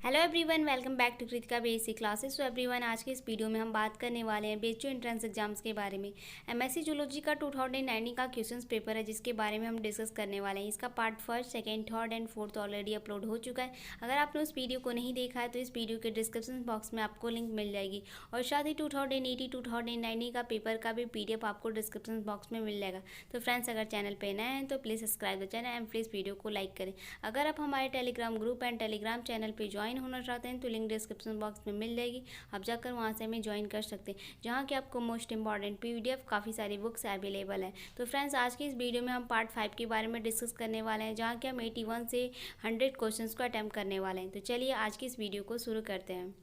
Hello everyone, welcome back to Kritika basic classes. तो everyone, आज के इस वीडियो में हम बात करने वाले हैं बीएचयू एंट्रेंस एग्जाम्स के बारे में। एमएससी जूलॉजी का 2019 का क्वेश्चंस पेपर है जिसके बारे में हम डिस्कस करने वाले हैं। इसका part first, second, third and fourth already upload हो चुका है। अगर आपने उस वीडियो को नहीं देखा है तो इस वीडियो के डिस्क्रिप्शन बॉक्स में आपको लिंक मिल जाएगी। और साथ ही 2080 का पेपर का भी PDF आपको डिस्क्रिप्शन बॉक्स में मिल जाएगा। तो फ्रेंड्स, अगर चैनल पर नए हैं तो please subscribe the channel and please video को लाइक करें। अगर आप हमारे Telegram group and Telegram channel पर ज्वाइन होना चाहते हैं तो लिंक डिस्क्रिप्शन बॉक्स में मिल जाएगी। आप जाकर वहाँ से हमें ज्वाइन कर सकते हैं, जहाँ कि आपको मोस्ट इंपॉर्टेंट PDF काफ़ी सारी बुक्स अवेलेबल हैं। तो फ्रेंड्स, आज की इस वीडियो में हम पार्ट 5 के बारे में डिस्कस करने वाले हैं, जहाँ कि हम 81 से 100 क्वेश्चंस को अटैम्प्ट करने वाले हैं। तो चलिए आज की इस वीडियो को शुरू करते हैं।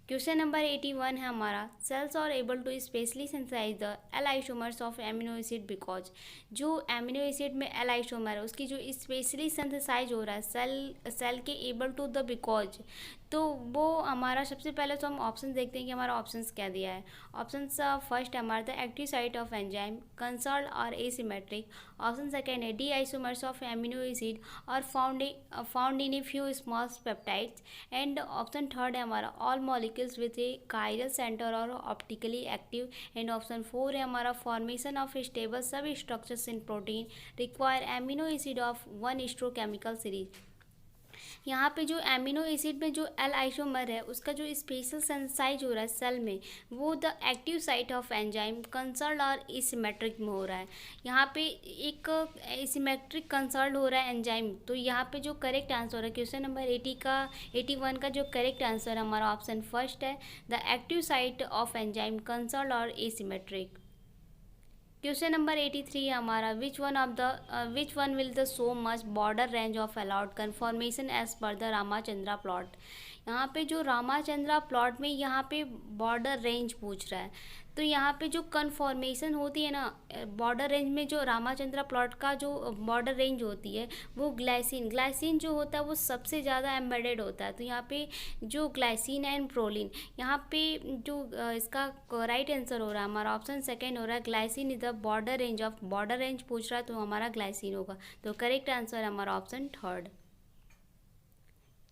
क्वेश्चन नंबर 81 है हमारा, cells are able to specially synthesise the L isomers of amino acid because. जो एमिनो एसिड में एल आइसोमर है उसकी जो स्पेशली सिंथेसाइज हो रहा है सेल के एबल टू द बिकॉज, तो वो हमारा सबसे पहले तो हम ऑप्शन देखते हैं कि हमारा ऑप्शंस क्या दिया है। ऑप्शंस फर्स्ट है हमारा the active site of enzyme concern are asymmetric. Option second है D isomers of amino acid are found in a few small peptides. And option third है हमारा all molecules with a chiral centre are optically active. And option four है हमारा formation of stable substructures in protein require amino acid of one histochemical series. यहाँ पे जो amino acid में जो L isomer है उसका जो स्पेशल सेंसाइज हो रहा है सेल में, वो the active site of enzyme concern are asymmetric में हो रहा है। यहाँ पे एक एसिमेट्रिक कंसर्न हो रहा है एंजाइम। तो यहाँ पे जो करेक्ट आंसर है क्वेश्चन नंबर 81 का जो करेक्ट आंसर हमारा ऑप्शन फर्स्ट है, the active site of enzyme concern are asymmetric. Question number 83 है हमारा, which one will the so much border range of allowed conformation as per the Ramachandra plot. यहाँ पे जो रामाचंद्रा plot में यहाँ पे बॉर्डर रेंज पूछ रहा है। तो यहाँ पे जो कन्फॉर्मेशन होती है ना बॉर्डर रेंज में, जो रामाचंद्रा प्लॉट का जो बॉर्डर रेंज होती है वो ग्लाइसिन जो होता है वो सबसे ज़्यादा एम्बेडेड होता है। तो यहाँ पे जो ग्लाइसिन एंड प्रोलिन, यहाँ पे जो इसका राइट आंसर हो रहा है हमारा ऑप्शन सेकेंड हो रहा है, glycine is the border range पूछ रहा है तो हमारा ग्लाइसिन होगा। तो करेक्ट आंसर है हमारा ऑप्शन थर्ड।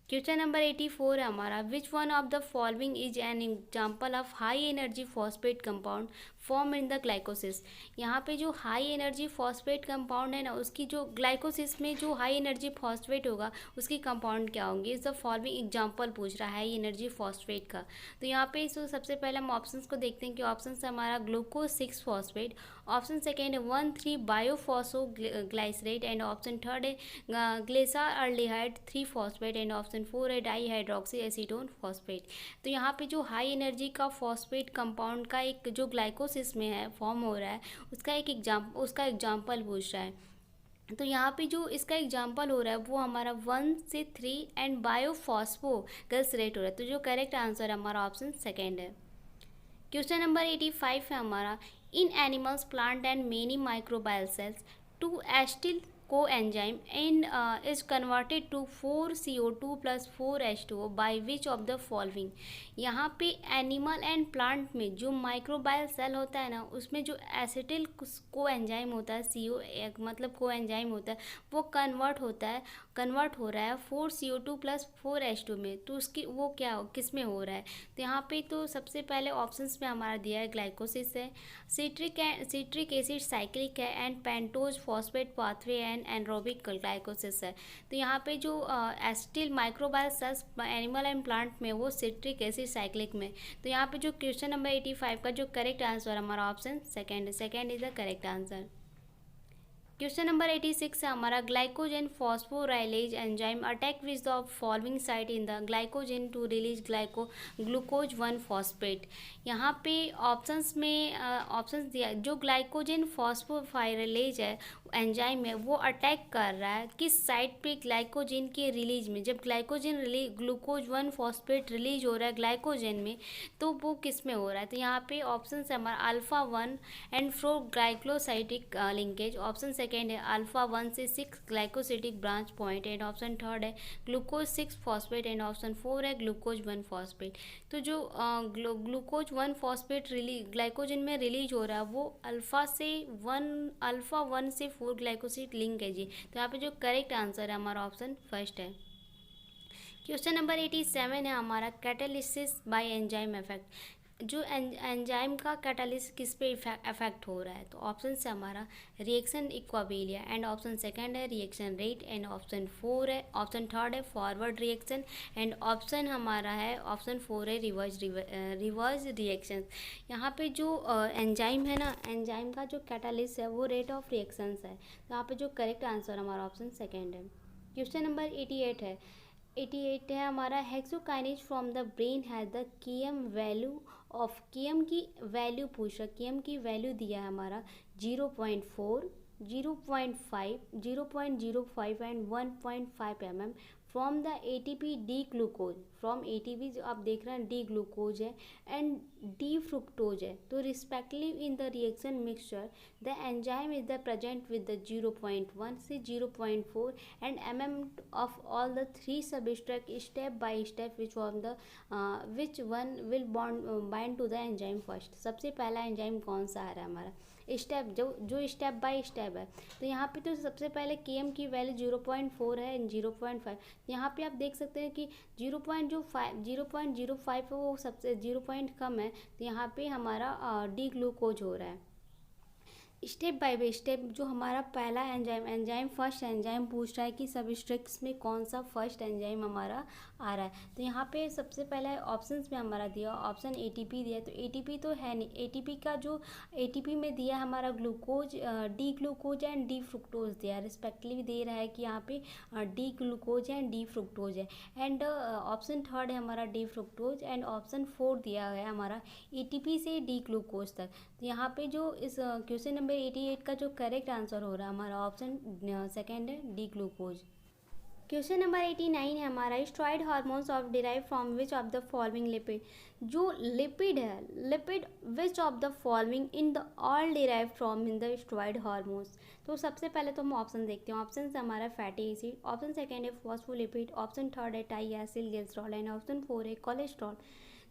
क्वेश्चन नंबर 84 है हमारा, which one of the following is an example of high energy phosphate compound form in the glycolysis. यहाँ पे जो हाई एनर्जी फॉस्फेट कंपाउंड है ना उसकी जो ग्लाइकोसिस में जो हाई एनर्जी फॉस्फेट होगा उसकी कंपाउंड क्या होंगे, इस द फॉलोइंग एग्जाम्पल पूछ रहा है हाई एनर्जी फॉस्फेट का। तो यहाँ पे इस सबसे पहले हम ऑप्शंस को देखते हैं कि ऑप्शन है हमारा ग्लूकोज 6 फॉस्फेट, ऑप्शन सेकेंड है 1,3 बायोफॉसो ग्लाइसरेट, एंड ऑप्शन थर्ड है ग्लेसाल्डिहाइड 3 फॉस्फेट, एंड ऑप्शन फोर है डाई हाइड्रोक्सी एसीटोन फॉस्फेट। तो यहाँ पे जो हाई एनर्जी का फॉस्फेट कंपाउंड का एक जो ग्लाइकोसिस में है फॉर्म हो रहा है उसका एग्जाम्पल पूछ रहा है। तो यहाँ पे जो इसका एग्जाम्पल हो रहा है वो हमारा 1 से 3 एंड बायोफॉस्फो ग्लिसरेट हो रहा है। तो जो करेक्ट आंसर है हमारा ऑप्शन सेकेंड है। क्वेश्चन नंबर 85 है हमारा, in animals plant and many microbial cells to acetyl coenzyme and is converted to 4CO2 plus 4H2O by which of the following। यहाँ पे एनिमल एंड प्लांट में जो microbial cell होता है ना उसमें जो एसिटिल कोएंजाइम होता है मतलब कोएंजाइम होता है वो कन्वर्ट हो रहा है 4CO2 प्लस 4H2 में। तो उसकी वो क्या किस में हो रहा है। तो यहाँ पे तो सबसे पहले ऑप्शंस में हमारा दिया है ग्लाइकोसिस है, सिट्रिक एसिड साइक्लिक है, and pentose phosphate pathway and anaerobic glycolysis है। तो यहाँ पे जो acetyl microbial cells animal and plant में वो सिट्रिक एसिड साइक्लिक में। तो यहाँ पे जो क्वेश्चन नंबर 85 का जो करेक्ट आंसर हमारा option second is the correct answer. Question number 86 है हमारा, glycogen phosphorylase enzyme attack which the following site in the glycogen to release glucose 1 phosphate. यहाँ पे ऑप्शंस में ऑप्शंस दिया, जो ग्लाइकोजन फॉस्फोराइलेज है एंजाइम है वो अटैक कर रहा है किस साइट पे, ग्लाइकोजन के रिलीज में। जब ग्लूकोज 1 फॉस्फेट रिलीज हो रहा है ग्लाइकोजन में तो वो किस में हो रहा है। तो यहाँ पे ऑप्शन है हमारा alpha 1 and 4 glycosidic linkage, option second है अल्फा 1 से 6 glycosidic branch point, and option third है glucose 6 phosphate, and option four है ग्लूकोज 1 फॉस्फेट। तो जो ग्लूकोज 1 फॉस्फेट ग्लाइकोजन में रिलीज हो रहा है वो अल्फा 1 से 4 ग्लाइकोसिड लिंक है जी। तो यहाँ पे जो करेक्ट आंसर है हमारा ऑप्शन फर्स्ट है। क्वेश्चन नंबर 87 है हमारा, कैटालिसिस बाय एंजाइम इफेक्ट। जो एंजाइम का कैटालिसिस किस पे इफेक्ट हो रहा है? तो ऑप्शन से हमारा रिएक्शन इक्वाबिलिया, एंड ऑप्शन सेकंड है reaction rate, and option four है, ऑप्शन थर्ड है फॉरवर्ड रिएक्शन, एंड ऑप्शन हमारा है ऑप्शन फोर है रिवर्स रिएक्शन। यहाँ पे जो एंजाइम है ना, एंजाइम का जो कैटालिसिस है वो रेट ऑफ रिएक्शंस है। तो यहाँ पे जो करेक्ट आंसर हमारा ऑप्शन सेकंड है। क्वेश्चन नंबर 88 है, 88 है हमारा, hexokinase from the brain has the KM value of, KM की वैल्यू पूछ रहा, केएम की वैल्यू दिया है हमारा 0.4, 0.5, 0.05 and 1.5 mm from the ATP D glucose, from ATP जो आप देख रहे हैं डी ग्लूकोज है एंड डी फ्रुक्टोज है। तो respectively in the reaction mixture the enzyme is the present with the 0.1 से 0.4 and of all the three substrate step by step which one will bind to the enzyme first। सबसे पहला enzyme कौन सा आ रहा है हमारा स्टेप, जो step by step है। तो यहाँ पे तो सबसे पहले केएम की वैल्यू 0.4 है एंड 0.5। यहाँ पे आप देख सकते हैं कि 0.05 है वो सबसे 0 पॉइंट कम है। तो यहाँ पे हमारा डी ग्लूकोज हो रहा है। स्टेप बाय स्टेप जो हमारा पहला एंजाइम फर्स्ट एंजाइम पूछ रहा है कि सबस्ट्रेट्स में कौन सा फर्स्ट एंजाइम हमारा आ रहा है। तो यहाँ पे सबसे पहले ऑप्शंस में हमारा दिया ऑप्शन एटीपी दिया, तो एटीपी तो है नहीं। एटीपी का जो एटीपी में दिया हमारा glucose, D glucose and D fructose दिया, रिस्पेक्टिवली दे रहा है कि यहाँ पे D glucose and D fructose है। एंड ऑप्शन थर्ड है हमारा D fructose, and option four दिया है हमारा एटीपी से डी ग्लूकोज तक। तो यहाँ पे जो इस क्वेश्चन नंबर 88 का जो करेक्ट आंसर हो रहा है हमारा ऑप्शन सेकंड है डी ग्लूकोज। क्वेश्चन नंबर 89 है हमारा, steroid hormones of derive from which of the following lipid. जो लिपिड है, lipid which of the following in the all derive from in the steroid hormones. तो सबसे पहले तो हम ऑप्शन देखते हैं। ऑप्शन से हमारा फैटी एसिड, ऑप्शन सेकंड है फॉस्फोलिपिड, ऑप्शन थर्ड है triacyl glycerol and option four है कोलेस्ट्रॉल।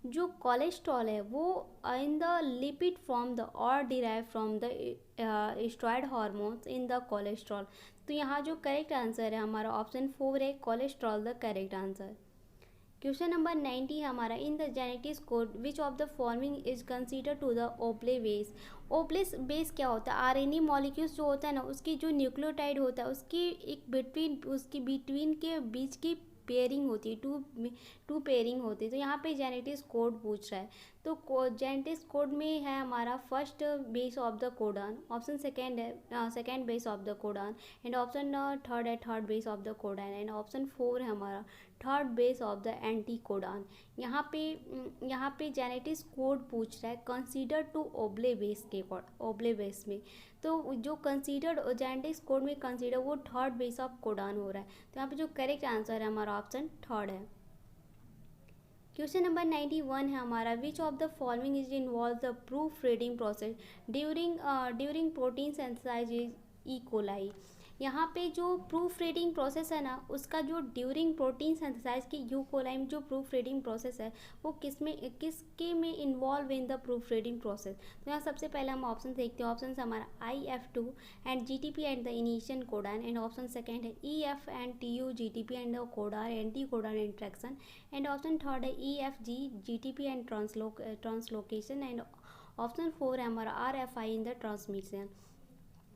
जो कोलेस्ट्रॉल है वो in the lipid from the are derive from the steroid hormones in the cholesterol. तो यहाँ जो करेक्ट आंसर है हमारा ऑप्शन फोर है cholesterol the correct answer. Question number 90 हमारा, in the genetics code which of the following is consider to the wobble base. ओब्ले base क्या होता है? आरएनए मॉलिक्यूल्स जो होता है ना, उसकी जो न्यूक्लियोटाइड होता है उसकी एक बिटवीन के बीच की पेयरिंग होती है, टू पेयरिंग होती है। तो यहाँ पे जेनेटिक्स कोड पूछ रहा है। तो जेनेटिक्स कोड में है हमारा first base of the codon, option second है second base of the codon, and option third है third base of the codon, and option four है हमारा third base of the anticodon. यहाँ पे genetics code पूछ रहा है consider to ओब्ले base के ओब्ले बेस में। तो जो कंसीडर्ड जेनेटिक्स कोड में कंसीडर वो थर्ड बेस ऑफ कोडॉन हो रहा है। तो यहाँ पे जो करेक्ट आंसर है हमारा ऑप्शन थर्ड है। क्वेश्चन नंबर 91 है हमारा, which of the following is involve the proof reading process during protein synthesise E coli. यहाँ पे जो प्रूफ रीडिंग प्रोसेस है ना, उसका जो ड्यूरिंग प्रोटीन सिंथेसाइज की यू कोलाई में जो प्रूफ रीडिंग प्रोसेस है वो किसके में involve in the proof reading process. तो यहाँ सबसे पहले हम ऑप्शन देखते हैं। ऑप्शन हमारा IF2 and GTP and the initial codon, and option second है EF and TU GTP and the codon anticodon interaction, and option third है EFG GTP and translocation, and option four है हमारा RFI in the transmission.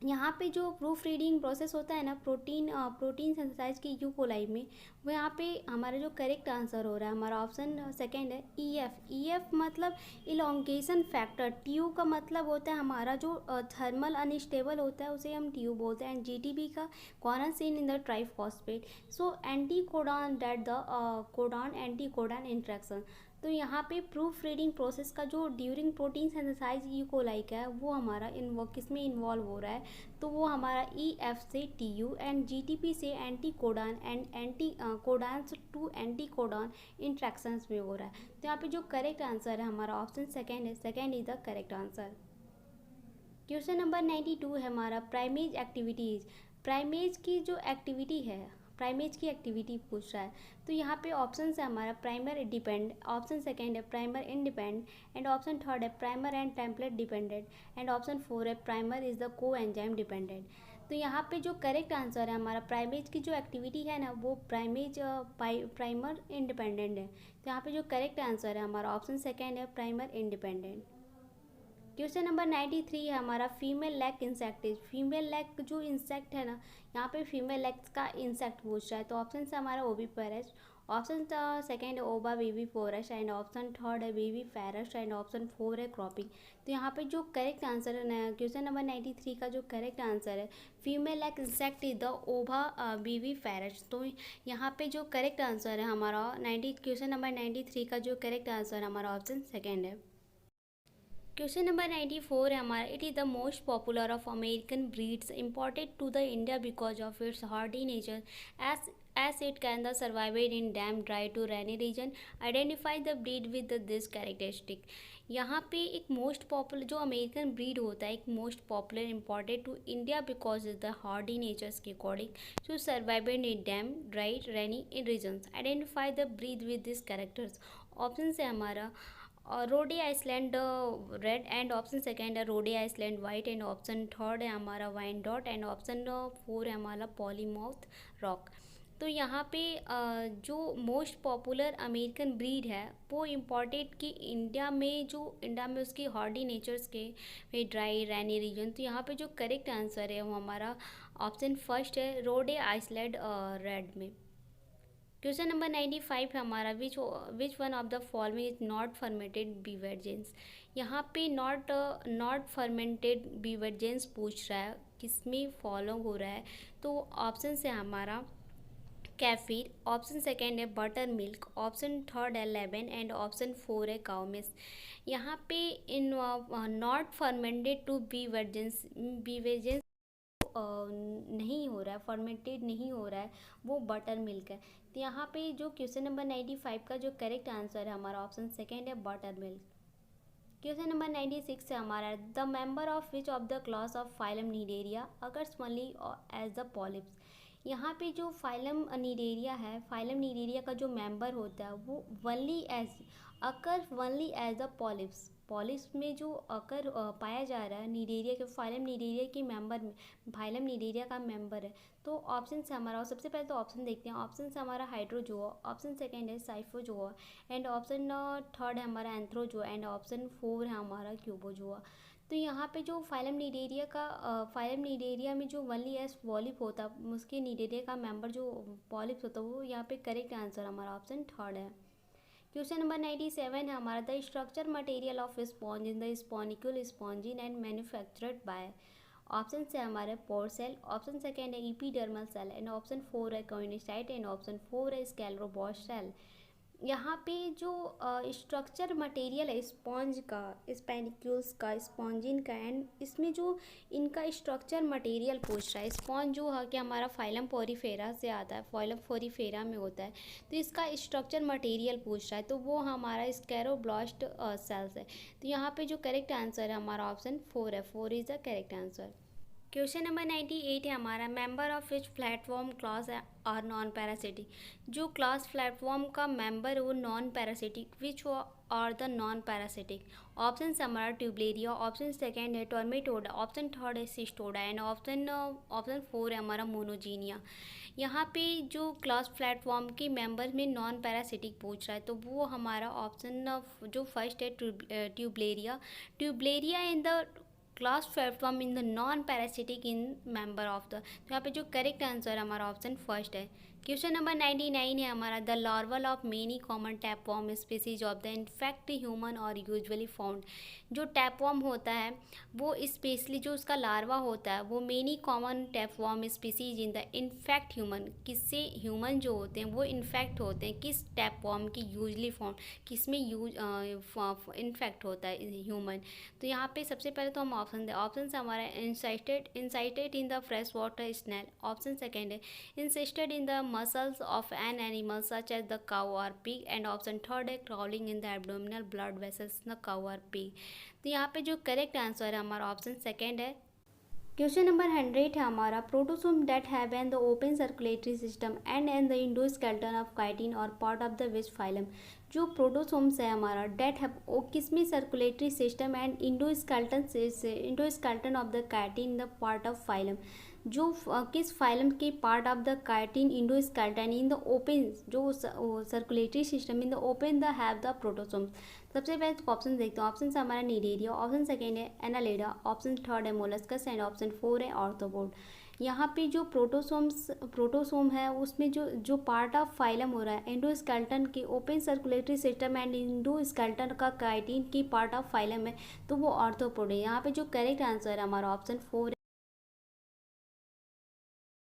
यहाँ पे जो proof reading process होता है ना प्रोटीन सिंथेसाइज की यू कोलाई में, वो यहाँ पे हमारा जो करेक्ट आंसर हो रहा है हमारा ऑप्शन सेकंड है EF मतलब इलोंगेशन फैक्टर। TU का मतलब होता है हमारा जो थर्मल अनस्टेबल होता है उसे हम TU बोलते हैं, एंड GTP का corner seen in the triphosphate. So anticodon that the codon anticodon interaction. तो यहाँ पे प्रूफ रीडिंग प्रोसेस का जो during protein synthesise E coli का है वो हमारा किस में इन्वॉल्व हो रहा है, तो वो हमारा EF से TU एंड GTP से anticodon and anticodon to anticodon interactions में हो रहा है। तो यहाँ पे जो करेक्ट आंसर है हमारा ऑप्शन सेकेंड है, second is the correct answer. Question number 92 है हमारा, प्राइमेज एक्टिविटीज़। प्राइमेज की जो एक्टिविटी है, प्राइमेज की एक्टिविटी पूछ रहा है। तो यहाँ पे ऑप्शन है हमारा प्राइमर डिपेंड, ऑप्शन सेकंड है primer independent, and option third है primer and template dependent, and option four है primer is the coenzyme dependent. तो यहाँ पे जो करेक्ट आंसर है हमारा, प्राइमेज की जो एक्टिविटी है ना वो प्राइमर इंडिपेंडेंट है। तो यहाँ पे जो करेक्ट आंसर है हमारा ऑप्शन सेकेंड है, प्राइमर इंडिपेंडेंट। क्वेश्चन नंबर 93 है हमारा, female lac insect. Female lac जो इंसेक्ट है ना, यहाँ पे फीमेल लैक का इंसेक्ट पूछ रहा है। तो ऑप्शन से हमारा ओवी पेरस, ऑप्शन सेकेंड है ovoviviparous, and option third है viviparous, and option four है क्रॉपिंग। तो यहाँ पे जो करेक्ट आंसर है क्वेश्चन नंबर 93 का जो करेक्ट आंसर है, female lac insect is the ovoviviparous. तो यहाँ पे जो करेक्ट आंसर है हमारा क्वेश्चन नंबर 93 का जो करेक्ट आंसर हमारा ऑप्शन सेकेंड है। क्वेश्चन नंबर 94 है हमारा, it is the most popular of American breeds imported to the India because of its hardy nature as it can the survive in damp, dry to rainy region. Identify the breed with this characteristic. यहाँ पे एक most popular जो American breed होता है, एक most popular imported to India because is the hardy natures के according to survive in damp, dry, rainy in regions. Identify the breed with this characters. Option से हमारा Rhode Island Red, and option second है Rhode Island White, and option third है हमारा Wyandotte, and option four है हमारा पॉलीमाउथ rock. तो यहाँ पे जो मोस्ट पॉपुलर अमेरिकन ब्रीड है वो इम्पॉर्टेड कि इंडिया में उसकी हार्डी नेचर्स के ड्राई रैनी रीजन। तो यहाँ पे जो करेक्ट आंसर है वो हमारा ऑप्शन फर्स्ट है रोडे आइसलैंड रेड में। क्वेश्चन नंबर 95 है हमारा, which one of the following is not fermented beverages. यहाँ पे नॉट फर्मेंटेड बीवर्जेंस पूछ रहा है, किसमें फॉलो हो रहा है। तो ऑप्शन से हमारा कैफीर, ऑप्शन सेकेंड है बटर मिल्क, ऑप्शन थर्ड है लेमन, एंड ऑप्शन फोर है काउ मिल्क। यहाँ पे इन नॉट फर्मेंटेड टू बीवर्जेंस नहीं हो रहा है, फर्मेंटेड नहीं हो रहा है, वो बटर मिल्क है। तो यहाँ पे जो क्वेश्चन नंबर 95 का जो करेक्ट आंसर है हमारा ऑप्शन सेकेंड है बटर मिल्क। क्वेश्चन नंबर 96 है हमारा, the member of which of the class of phylum Cnidaria occurs only as the polyps. यहाँ पे जो फाइलम नीडेरिया है, फाइलम नीडेरिया का जो मेंबर होता है वो only as the polyps. Polyps में जो अकर पाया जा रहा है नीडेरिया के, फाइलम नीडेरिया के मेंबर में, फाइलम नीडेरिया का मेंबर है। तो ऑप्शन से हमारा, सबसे पहले तो ऑप्शन देखते हैं। ऑप्शन से हमारा हाइड्रोजोआ, ऑप्शन सेकेंड है साइफोजोआ, एंड ऑप्शन थर्ड है हमारा एंथ्रोजोआ, एंड ऑप्शन फोर है हमारा क्यूबोजोआ। तो यहाँ पे जो फाइलम नीडेरिया में जो वनली एस पॉलिप होता है, उसके नीडेरिया का मेंबर जो पॉलिप्स होता है, वो यहाँ पे करेक्ट आंसर हमारा ऑप्शन थर्ड है। क्वेश्चन नंबर 97 है हमारा, the structure material of sponge in the spicule spongin and manufactured by. Option से हमारे पोर सेल, ऑप्शन सेकेंड है epidermal cell, and option four है कॉइनोसाइट, एंड ऑप्शन फोर है स्कैलरोबॉस cell. यहाँ पे जो स्ट्रक्चर मटेरियल है स्पॉन्ज का, स्पैनिक्यूल्स का, स्पॉन्जिन का, एंड इसमें जो इनका स्ट्रक्चर मटेरियल पूछ रहा है। स्पॉन्ज जो है कि हमारा फाइलम पोरीफेरा से आता है, फाइलम पोरीफेरा में होता है, तो इसका स्ट्रक्चर मटेरियल पूछ रहा है, तो वो हमारा स्कैरोब्लास्ट सेल्स है। तो यहाँ पे जो करेक्ट आंसर है हमारा ऑप्शन फोर है, four is the correct answer. Question number 98 है हमारा, member of which platform class और नॉन पैरासिटिक। जो क्लास प्लेटफॉर्म का मेंबर है वो नॉन पैरासिटिक, विच और द नॉन पैरासिटिक। ऑप्शन से हमारा ट्यूबलेरिया, ऑप्शन सेकेंड है टर्मेटोडा, ऑप्शन थर्ड है सिस्टोडा, एंड ऑप्शन फोर है हमारा मोनोजीनिया। यहाँ पे जो क्लास प्लेटफॉर्म के मेंबर में नॉन पैरासिटिक पूछ रहा है, तो वो हमारा ऑप्शन जो फर्स्ट है Turbellaria in the class platform in the non parasitic in member of the. तो यहाँ पे जो करेक्ट आंसर हमारा ऑप्शन फर्स्ट है। क्वेश्चन नंबर 99 है हमारा, the larval of many common tapeworm species of the infect human are usually found. जो tapeworm होता है वो स्पेशली जो उसका लार्वा होता है वो many common tapeworm species in the infect human, किससे ह्यूमन जो होते हैं वो इन्फेक्ट होते हैं, किस टैपवॉर्म की यूजली फाउंड, किसमें इन्फेक्ट होता है ह्यूमन। तो यहाँ पे सबसे पहले तो हम ऑप्शन दें। ऑप्शन से हमारा encysted in the fresh water snail, option second है encysted in the muscles of an animal such as the cow or pig, and option third है crawling in the abdominal blood vessels in the cow or pig। तो यहाँ पे जो correct answer है हमारा option second है। Question number 100 है हमारा, protostome that have an the open circulatory system and an the endoskeleton of chitin are part of the which phylum. जो प्रोटोसोम्स है हमारा डेट है वो किसमें circulatory system and endoskeleton of the chitin the part of phylum. जो किस फाइलम के part of the chitin endoskeleton in the open, जो circulatory system in the open the have the protostomes. सबसे पहले ऑप्शन देखते हैं। ऑप्शन हमारा नीडेरिया, ऑप्शन सेकेंड है एनालेडा, ऑप्शन थर्ड है मोलस्कस एंड ऑप्शन फोर है ऑर्थ्रोपोड। यहाँ पे जो प्रोटोसोम है उसमें जो पार्ट ऑफ फाइलम हो रहा है एंडोस्केलेटन के open circulatory system and endoskeleton का काइटिन की पार्ट ऑफ फाइलम है, तो वो ऑर्थ्रोपोड है। यहाँ पे जो करेक्ट आंसर है हमारा ऑप्शन फोर।